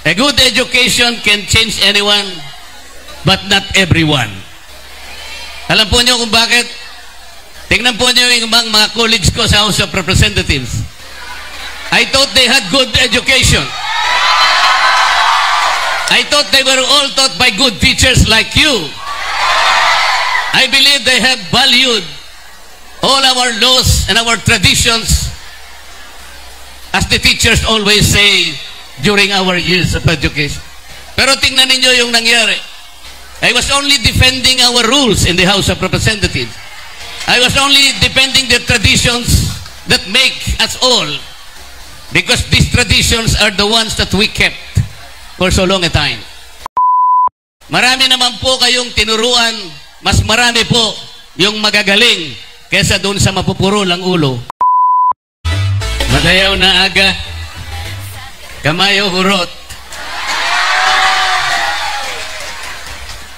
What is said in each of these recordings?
A good education can change anyone, but not everyone. Alam po niyo kung bakit? Tingnan po niyo yung mga colleagues ko sa House of Representatives. I thought they had good education. I thought they were all taught by good teachers like you. I believe they have valued all our laws and our traditions, as the teachers always say during our years of education. Pero tingnan ninyo yung nangyari. I was only defending our rules in the House of Representatives. I was only defending the traditions that make us all, because these traditions are the ones that we kept for so long a time. Marami naman po kayong tinuruan, mas marami po yung magagaling kesa doon sa mapupurol ang ulo. Madayaw na aga, kamayo hurot.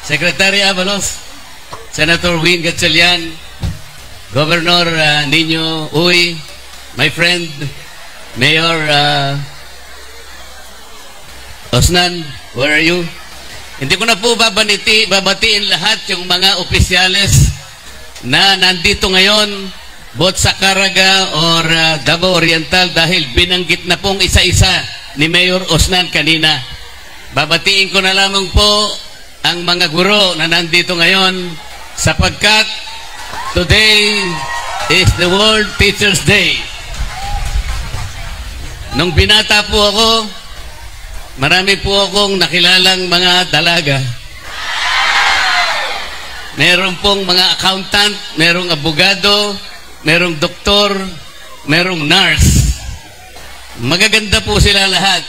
Secretary Avalos, Senator Win Gatchalian, Governor Nino Uy, my friend, Mayor Osnan, where are you? Hindi ko na po babatiin lahat yung mga opisyales na nandito ngayon, both sa Caraga or Davao Oriental, dahil binanggit na pong isa-isa ni Mayor Osnan kanina. Babatiin ko na lamang po ang mga guro na nandito ngayon, sapagkat today is the World Teachers Day. Nung binata po ako, marami po akong nakilalang mga dalaga. Meron pong mga accountant, merong abogado, merong doktor, merong nurse. Magaganda po sila lahat.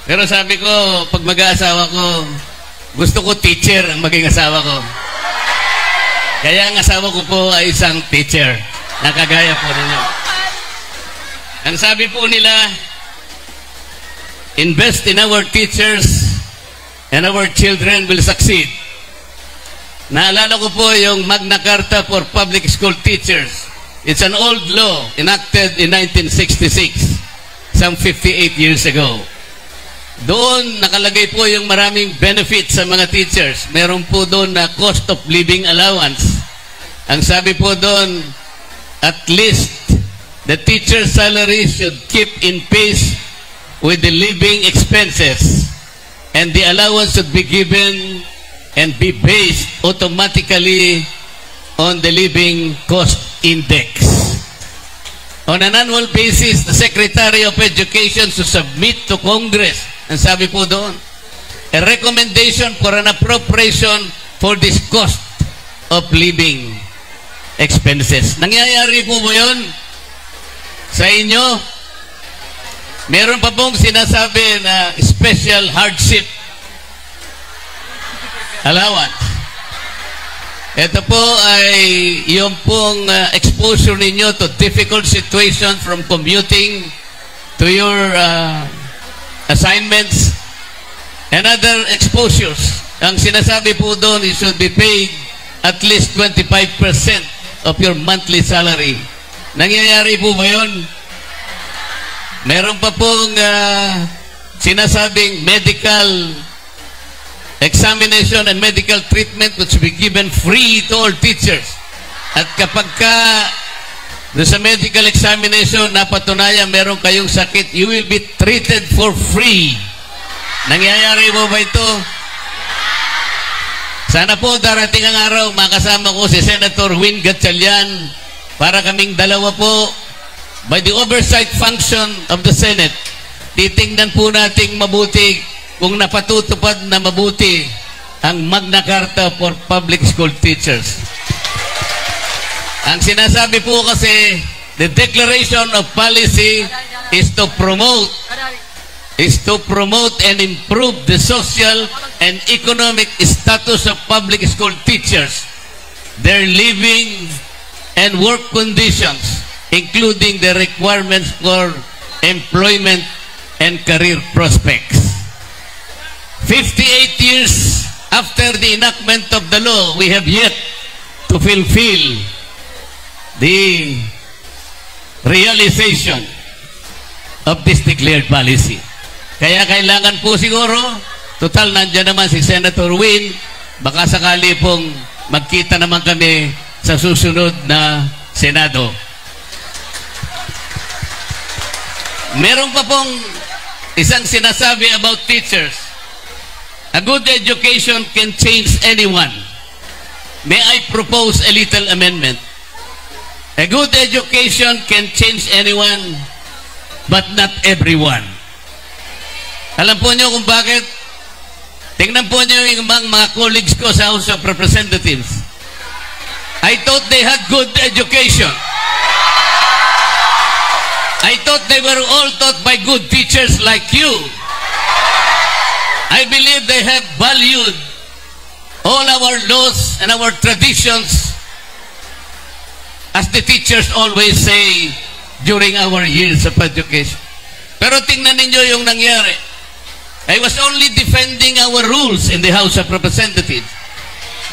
Pero sabi ko, pag mag-aasawa ko, gusto ko teacher ang maging asawa ko. Kaya ang asawa ko po ay isang teacher. Nakagaya po ninyo. Ang sabi po nila, invest in our teachers and our children will succeed. Naalala ko po yung Magna Carta for Public School Teachers. It's an old law enacted in 1966, some 58 years ago. Doon nakalagay po yung maraming benefits sa mga teachers. Meron po doon na cost of living allowance. Ang sabi po doon, at least the teacher's salary should keep in pace with the living expenses, and the allowance should be given and be based automatically on the living cost index. On an annual basis, the Secretary of Education should submit to Congress, ang sabi po doon, a recommendation for an appropriation for this cost of living expenses. Nangyayari po ba yun sa inyo? Meron pa pong sinasabi na special hardship allowance. Ito po ay yung pong exposure ninyo to difficult situation from commuting to your assignments and other exposures. Ang sinasabi po doon, you should be paid at least 25% of your monthly salary. Nangyayari po ba yun? Meron pa pong sinasabing medical examination and medical treatment which will be given free to all teachers. At kapag ka sa medical examination napatunayan meron kayong sakit, you will be treated for free. Nangyayari mo ba ito? Sana po darating ang araw makasama ko si Senator Win Gatchalian para kaming dalawa po by the oversight function of the Senate. Titingnan po nating mabuti kung napatutupad na mabuti ang Magna Carta for Public School Teachers. Ang sinasabi po kasi, the declaration of policy is to promote and improve the social and economic status of public school teachers, their living and work conditions, including the requirements for employment and career prospects. 58 years after the enactment of the law, we have yet to fulfill the realization of this declared policy. Kaya kailangan po siguro, total nandiyan naman si Senator Win, baka sakali pong magkita naman kami sa susunod na Senado. Meron pa pong isang sinasabi about teachers. A good education can change anyone. May I propose a little amendment? A good education can change anyone, but not everyone. Alam po niyo kung bakit? Tingnan po niyo yung mga colleagues ko sa House of Representatives. I thought they had good education. I thought they were all taught by good teachers like you. I believe they have valued all our laws and our traditions, as the teachers always say during our years of education. Pero tingnan ninyo yung nangyari. I was only defending our rules in the House of Representatives.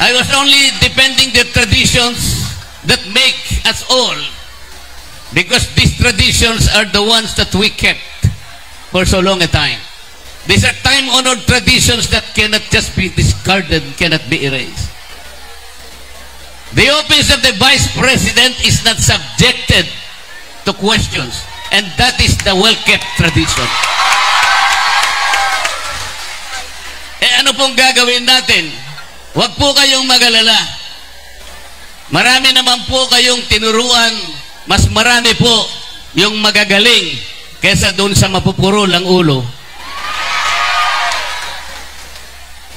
I was only defending the traditions that make us all, because these traditions are the ones that we kept for so long a time. These are time-honored traditions that cannot just be discarded, cannot be erased. The office of the Vice President is not subjected to questions, and that is the well-kept tradition. Ano pong gagawin natin? Huwag po kayong mag-alala. Marami naman po kayong tinuruan, mas marami po yung magagaling kesa doon sa mapupurol ang ulo.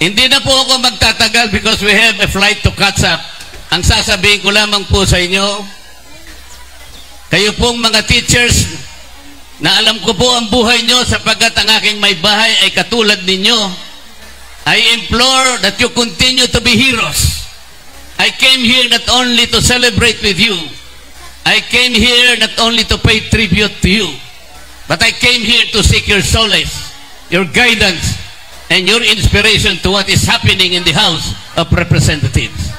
Hindi na po ako magtatagal because we have a flight to catch up. Ang sasabihin ko lamang po sa inyo, kayo pong mga teachers, na alam ko po ang buhay nyo sapagkat ang aking may bahay ay katulad ninyo, I implore that you continue to be heroes. I came here not only to celebrate with you. I came here not only to pay tribute to you, but I came here to seek your solace, your guidance, and your inspiration to what is happening in the House of Representatives.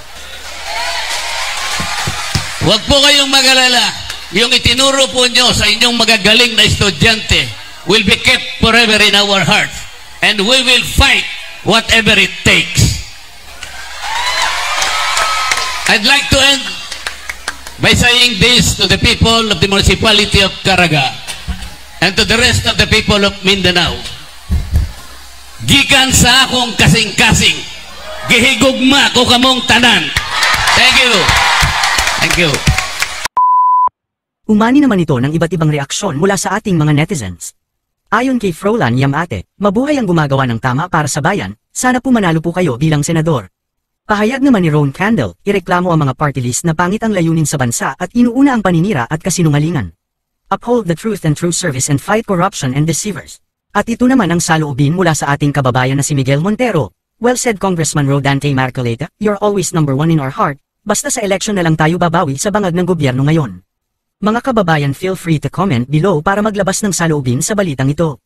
Huwag po kayong mag-alala. Yung itinuro po nyo sa inyong magagaling na estudyante will be kept forever in our hearts, and we will fight whatever it takes. I'd like to end by saying this to the people of the municipality of Caraga and to the rest of the people of Mindanao. Gikan sa akong kasing-kasing, gihigugma ko kamong tanan. Thank you. Thank you. Umani naman ito ng iba't ibang reaksyon mula sa ating mga netizens. Ayon kay Frolan Yamate, mabuhay ang gumagawa ng tama para sa bayan, sana po manalo po kayo bilang senador. Pahayag naman ni Ron Candle, ireklamo ang mga party list na pangit ang layunin sa bansa at inuuna ang paninira at kasinungalingan. Uphold the truth and true service and fight corruption and deceivers. At ito naman ang saloobin mula sa ating kababayan na si Miguel Montero. Well said Congressman Rodante Marcoleta, you're always number one in our heart, basta sa election na lang tayo babawi sa bangag ng gobyerno ngayon. Mga kababayan, feel free to comment below para maglabas ng saloobin sa balitang ito.